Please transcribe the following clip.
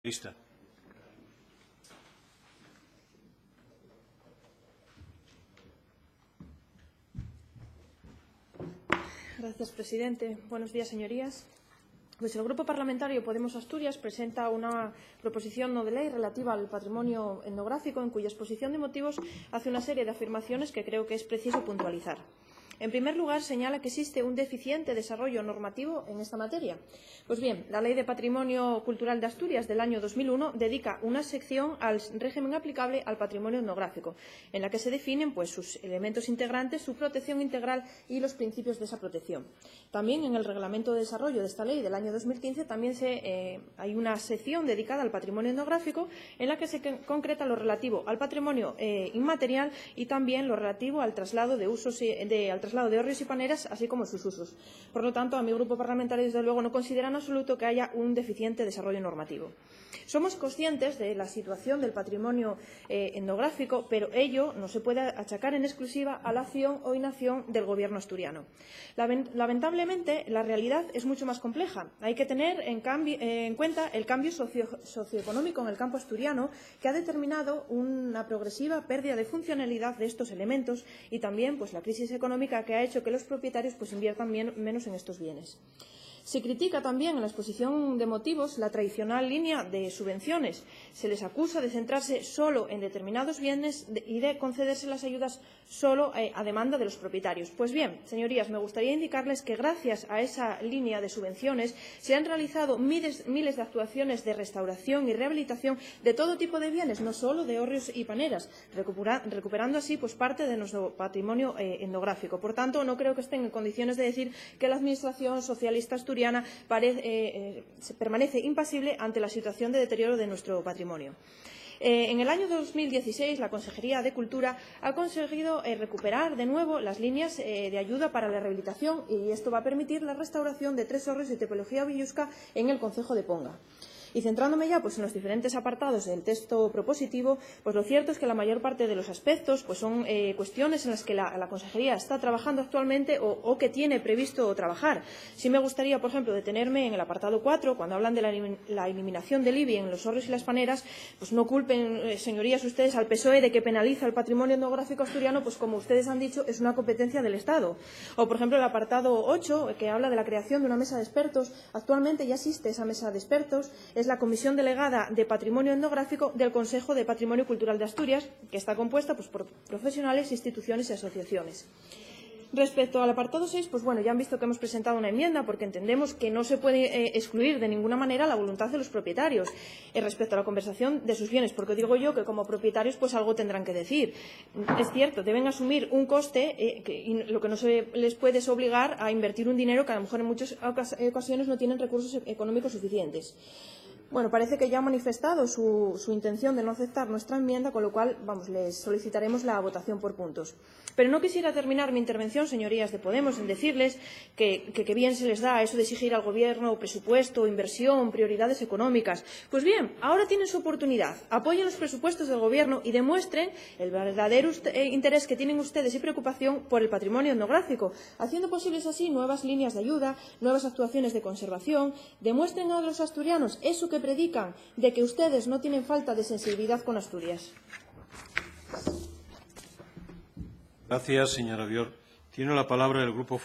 Lista. Gracias, presidente. Buenos días, señorías. Pues el Grupo Parlamentario Podemos Asturias presenta una proposición no de ley relativa al patrimonio etnográfico, en cuya exposición de motivos hace una serie de afirmaciones que creo que es preciso puntualizar. En primer lugar, señala que existe un deficiente desarrollo normativo en esta materia. Pues bien, la Ley de Patrimonio Cultural de Asturias del año 2001 dedica una sección al régimen aplicable al patrimonio etnográfico, en la que se definen sus elementos integrantes, su protección integral y los principios de esa protección. También en el Reglamento de Desarrollo de esta ley del año 2015 también hay una sección dedicada al patrimonio etnográfico en la que se concreta lo relativo al patrimonio inmaterial y también lo relativo al traslado de usos de hórreos y paneras, así como sus usos. Por lo tanto, a mi grupo parlamentario, desde luego, no considera en absoluto que haya un deficiente desarrollo normativo. Somos conscientes de la situación del patrimonio etnográfico, pero ello no se puede achacar en exclusiva a la acción o inacción del Gobierno asturiano. Lamentablemente, la realidad es mucho más compleja. Hay que tener en cuenta el cambio socioeconómico en el campo asturiano, que ha determinado una progresiva pérdida de funcionalidad de estos elementos y también la crisis económica que ha hecho que los propietarios inviertan menos en estos bienes. Se critica también en la exposición de motivos la tradicional línea de subvenciones. Se les acusa de centrarse solo en determinados bienes y de concederse las ayudas solo a demanda de los propietarios. Pues bien, señorías, me gustaría indicarles que gracias a esa línea de subvenciones se han realizado miles de actuaciones de restauración y rehabilitación de todo tipo de bienes, no solo de hórreos y paneras, recuperando así parte de nuestro patrimonio etnográfico. Por tanto, no creo que estén en condiciones de decir que la Administración socialista asturiana permanece impasible ante la situación de deterioro de nuestro patrimonio. En el año 2016, la Consejería de Cultura ha conseguido recuperar de nuevo las líneas de ayuda para la rehabilitación, y esto va a permitir la restauración de 3 hórreos de tipología villusca en el concejo de Ponga. Y centrándome ya en los diferentes apartados del texto propositivo, lo cierto es que la mayor parte de los aspectos son cuestiones en las que la Consejería está trabajando actualmente o que tiene previsto trabajar. Sí me gustaría, por ejemplo, detenerme en el apartado 4, cuando hablan de la eliminación del IBI en los hórreos y las paneras. No culpen, señorías, ustedes al PSOE de que penaliza el patrimonio etnográfico asturiano, como ustedes han dicho, es una competencia del Estado. O, por ejemplo, el apartado 8, que habla de la creación de una mesa de expertos. Actualmente ya existe esa mesa de expertos. Es la Comisión Delegada de Patrimonio Etnográfico del Consejo de Patrimonio Cultural de Asturias, que está compuesta por profesionales, instituciones y asociaciones. Respecto al apartado 6, ya han visto que hemos presentado una enmienda porque entendemos que no se puede excluir de ninguna manera la voluntad de los propietarios respecto a la conservación de sus bienes, porque digo yo que como propietarios algo tendrán que decir. Es cierto, deben asumir un coste y lo que no se les puede es obligar a invertir un dinero que a lo mejor en muchas ocasiones no tienen recursos económicos suficientes. Parece que ya ha manifestado su intención de no aceptar nuestra enmienda, con lo cual les solicitaremos la votación por puntos. Pero no quisiera terminar mi intervención, señorías de Podemos, en decirles que bien se les da eso de exigir al Gobierno presupuesto, inversión, prioridades económicas. Pues bien, ahora tienen su oportunidad. Apoyen los presupuestos del Gobierno y demuestren el verdadero interés que tienen ustedes y preocupación por el patrimonio etnográfico, haciendo posibles así nuevas líneas de ayuda, nuevas actuaciones de conservación. Demuestren a los asturianos eso que predican, de que ustedes no tienen falta de sensibilidad con Asturias. Gracias, señora Bior. Tiene la palabra el Grupo